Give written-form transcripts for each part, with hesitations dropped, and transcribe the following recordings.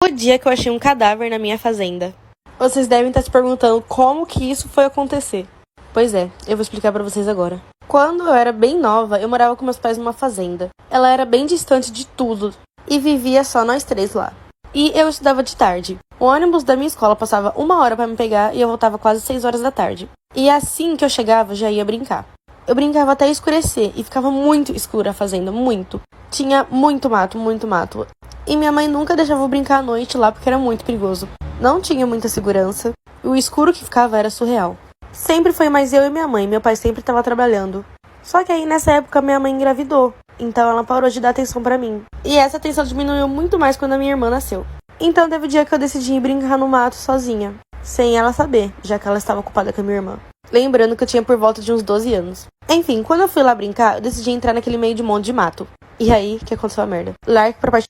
O dia que eu achei um cadáver na minha fazenda. Vocês devem estar se perguntando como que isso foi acontecer. Pois é, eu vou explicar pra vocês agora. Quando eu era bem nova, eu morava com meus pais numa fazenda. Ela era bem distante de tudo e vivia só nós três lá. E eu estudava de tarde. O ônibus da minha escola passava 1 hora pra me pegar e eu voltava quase 6 horas da tarde. E assim que eu chegava, já ia brincar. Eu brincava até escurecer e ficava muito escura a fazenda, muito. Tinha muito mato, muito mato. E minha mãe nunca deixava eu brincar à noite lá porque era muito perigoso. Não tinha muita segurança. E o escuro que ficava era surreal. Sempre foi mais eu e minha mãe, meu pai sempre estava trabalhando. Só que aí nessa época minha mãe engravidou, então ela parou de dar atenção pra mim. E essa atenção diminuiu muito mais quando a minha irmã nasceu. Então teve um dia que eu decidi ir brincar no mato sozinha, sem ela saber, já que ela estava ocupada com a minha irmã. Lembrando que eu tinha por volta de uns 12 anos. Enfim, quando eu fui lá brincar, eu decidi entrar naquele meio de monte de mato. E aí que aconteceu a merda. Largo pra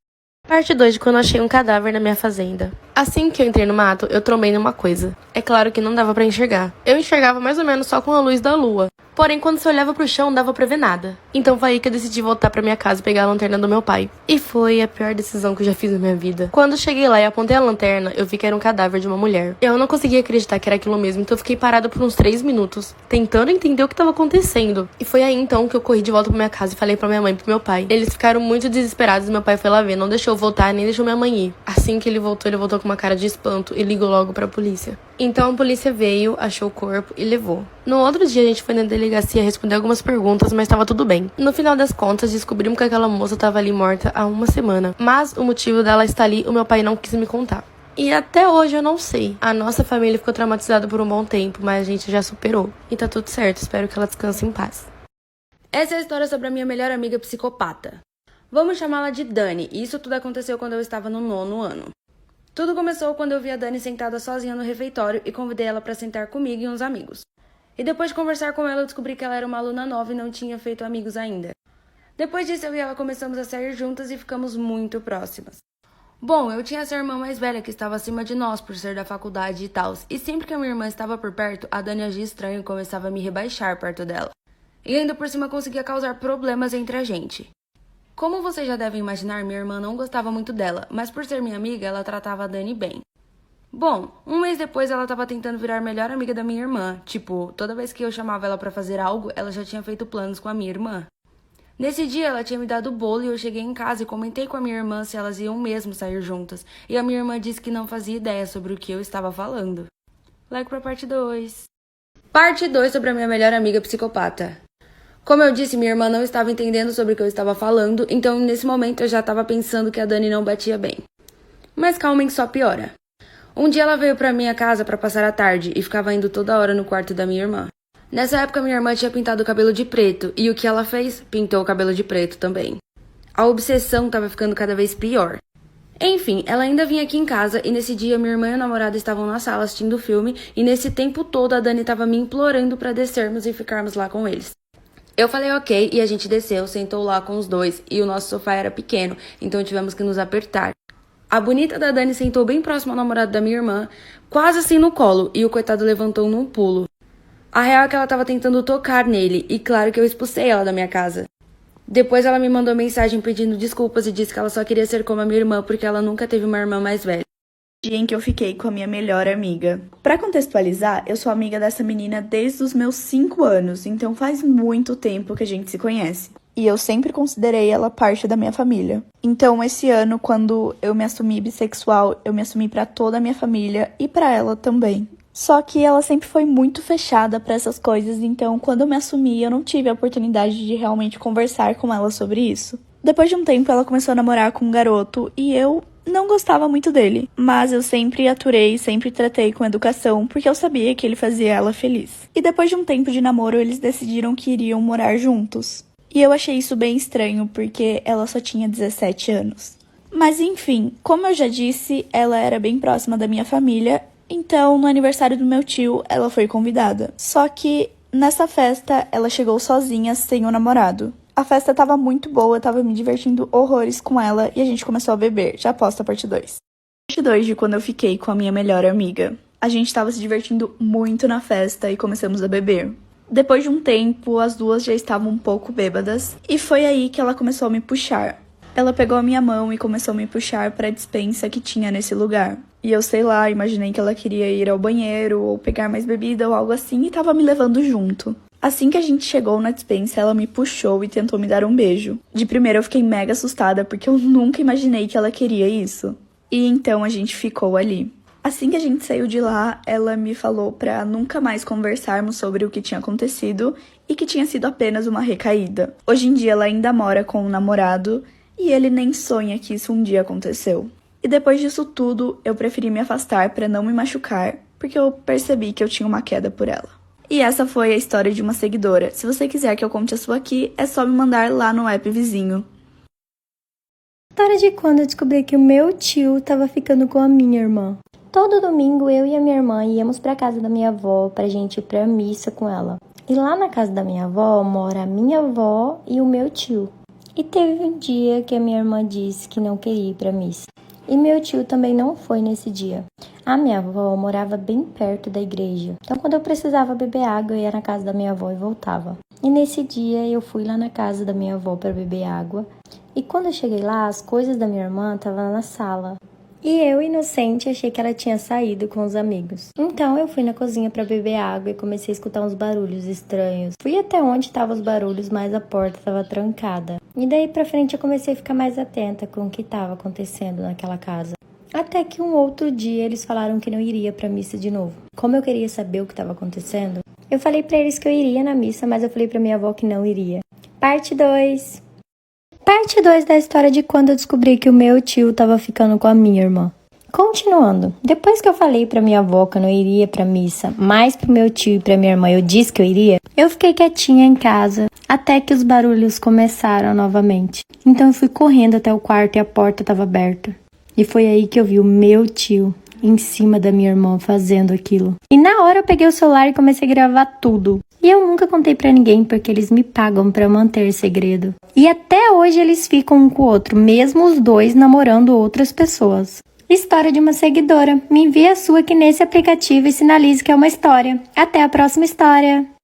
parte 2 de quando eu achei um cadáver na minha fazenda. Assim que eu entrei no mato, eu trombei numa coisa. É claro que não dava pra enxergar. Eu enxergava mais ou menos só com a luz da lua. Porém, quando você olhava pro chão, não dava pra ver nada. Então foi aí que eu decidi voltar pra minha casa e pegar a lanterna do meu pai. E foi a pior decisão que eu já fiz na minha vida. Quando eu cheguei lá e apontei a lanterna, eu vi que era um cadáver de uma mulher. Eu não conseguia acreditar que era aquilo mesmo, então eu fiquei parada por uns 3 minutos, tentando entender o que tava acontecendo. E foi aí então que eu corri de volta pra minha casa e falei pra minha mãe e pro meu pai. Eles ficaram muito desesperados e meu pai foi lá ver, não deixou eu voltar, nem deixou minha mãe ir. Assim que ele voltou com uma cara de espanto e ligou logo pra polícia. Então a polícia veio, achou o corpo e levou. No outro dia a gente foi na delegacia responder algumas perguntas, mas tava tudo bem. No final das contas, descobrimos que aquela moça tava ali morta há 1 semana. Mas o motivo dela estar ali, o meu pai não quis me contar. E até hoje eu não sei. A nossa família ficou traumatizada por um bom tempo, mas a gente já superou. E tá tudo certo, espero que ela descanse em paz. Essa é a história sobre a minha melhor amiga psicopata. Vamos chamá-la de Dani, e isso tudo aconteceu quando eu estava no 9º ano. Tudo começou quando eu vi a Dani sentada sozinha no refeitório e convidei ela para sentar comigo e uns amigos. E depois de conversar com ela, eu descobri que ela era uma aluna nova e não tinha feito amigos ainda. Depois disso, eu e ela começamos a sair juntas e ficamos muito próximas. Bom, eu tinha essa irmã mais velha que estava acima de nós por ser da faculdade e tal, e sempre que a minha irmã estava por perto, a Dani agia estranho e começava a me rebaixar perto dela. E ainda por cima conseguia causar problemas entre a gente. Como vocês já devem imaginar, minha irmã não gostava muito dela, mas por ser minha amiga, ela tratava a Dani bem. Bom, 1 mês depois ela tava tentando virar melhor amiga da minha irmã. Tipo, toda vez que eu chamava ela pra fazer algo, ela já tinha feito planos com a minha irmã. Nesse dia, ela tinha me dado o bolo e eu cheguei em casa e comentei com a minha irmã se elas iam mesmo sair juntas. E a minha irmã disse que não fazia ideia sobre o que eu estava falando. Like pra parte 2. Parte 2 sobre a minha melhor amiga psicopata. Como eu disse, minha irmã não estava entendendo sobre o que eu estava falando, então nesse momento eu já estava pensando que a Dani não batia bem. Mas calmem que só piora. Um dia ela veio pra minha casa pra passar a tarde e ficava indo toda hora no quarto da minha irmã. Nessa época minha irmã tinha pintado o cabelo de preto e o que ela fez? Pintou o cabelo de preto também. A obsessão estava ficando cada vez pior. Enfim, ela ainda vinha aqui em casa e nesse dia minha irmã e o namorado estavam na sala assistindo o filme e nesse tempo todo a Dani estava me implorando pra descermos e ficarmos lá com eles. Eu falei ok e a gente desceu, sentou lá com os dois e o nosso sofá era pequeno, então tivemos que nos apertar. A bonita da Dani sentou bem próximo ao namorado da minha irmã, quase assim no colo, e o coitado levantou num pulo. A real é que ela tava tentando tocar nele, e claro que eu expulsei ela da minha casa. Depois ela me mandou mensagem pedindo desculpas e disse que ela só queria ser como a minha irmã porque ela nunca teve uma irmã mais velha. Dia em que eu fiquei com a minha melhor amiga. Pra contextualizar, eu sou amiga dessa menina desde os meus 5 anos, então faz muito tempo que a gente se conhece. E eu sempre considerei ela parte da minha família. Então, esse ano, quando eu me assumi bissexual, eu me assumi pra toda a minha família e pra ela também. Só que ela sempre foi muito fechada pra essas coisas, então quando eu me assumi, eu não tive a oportunidade de realmente conversar com ela sobre isso. Depois de um tempo, ela começou a namorar com um garoto e eu não gostava muito dele, mas eu sempre aturei, sempre tratei com educação, porque eu sabia que ele fazia ela feliz. E depois de um tempo de namoro, eles decidiram que iriam morar juntos. E eu achei isso bem estranho, porque ela só tinha 17 anos. Mas enfim, como eu já disse, ela era bem próxima da minha família, então no aniversário do meu tio, ela foi convidada. Só que nessa festa, ela chegou sozinha, sem o namorado. A festa tava muito boa, eu tava me divertindo horrores com ela e a gente começou a beber. Já posto a parte 2. Parte 2 de quando eu fiquei com a minha melhor amiga. A gente tava se divertindo muito na festa e começamos a beber. Depois de um tempo, as duas já estavam um pouco bêbadas e foi aí que ela começou a me puxar. Ela pegou a minha mão e começou a me puxar para a despensa que tinha nesse lugar. E eu sei lá, imaginei que ela queria ir ao banheiro ou pegar mais bebida ou algo assim e tava me levando junto. Assim que a gente chegou na despensa, ela me puxou e tentou me dar um beijo. De primeira eu fiquei mega assustada porque eu nunca imaginei que ela queria isso. E então a gente ficou ali. Assim que a gente saiu de lá, ela me falou pra nunca mais conversarmos sobre o que tinha acontecido e que tinha sido apenas uma recaída. Hoje em dia ela ainda mora com um namorado e ele nem sonha que isso um dia aconteceu. E depois disso tudo, eu preferi me afastar pra não me machucar, porque eu percebi que eu tinha uma queda por ela. E essa foi a história de uma seguidora. Se você quiser que eu conte a sua aqui, é só me mandar lá no app vizinho. História de quando eu descobri que o meu tio tava ficando com a minha irmã. Todo domingo eu e a minha irmã íamos pra casa da minha avó pra gente ir pra missa com ela. E lá na casa da minha avó mora a minha avó e o meu tio. E teve um dia que a minha irmã disse que não queria ir pra missa. E meu tio também não foi nesse dia. A minha avó morava bem perto da igreja. Então quando eu precisava beber água, eu ia na casa da minha avó e voltava. E nesse dia eu fui lá na casa da minha avó para beber água. E quando eu cheguei lá, as coisas da minha irmã estavam na sala. E eu, inocente, achei que ela tinha saído com os amigos. Então eu fui na cozinha para beber água e comecei a escutar uns barulhos estranhos. Fui até onde estavam os barulhos, mas a porta estava trancada. E daí pra frente eu comecei a ficar mais atenta com o que estava acontecendo naquela casa. Até que um outro dia eles falaram que não iria pra missa de novo. Como eu queria saber o que estava acontecendo, eu falei pra eles que eu iria na missa, mas eu falei pra minha avó que não iria. Parte 2. Parte 2 da história de quando eu descobri que o meu tio tava ficando com a minha irmã. Continuando, depois que eu falei pra minha avó que eu não iria pra missa, mas pro meu tio e pra minha irmã eu disse que eu iria, eu fiquei quietinha em casa até que os barulhos começaram novamente. Então eu fui correndo até o quarto e a porta estava aberta. E foi aí que eu vi o meu tio em cima da minha irmã fazendo aquilo. E na hora eu peguei o celular e comecei a gravar tudo. E eu nunca contei pra ninguém porque eles me pagam pra manter segredo. E até hoje eles ficam um com o outro, mesmo os dois namorando outras pessoas. História de uma seguidora. Me envie a sua aqui nesse aplicativo e sinalize que é uma história. Até a próxima história!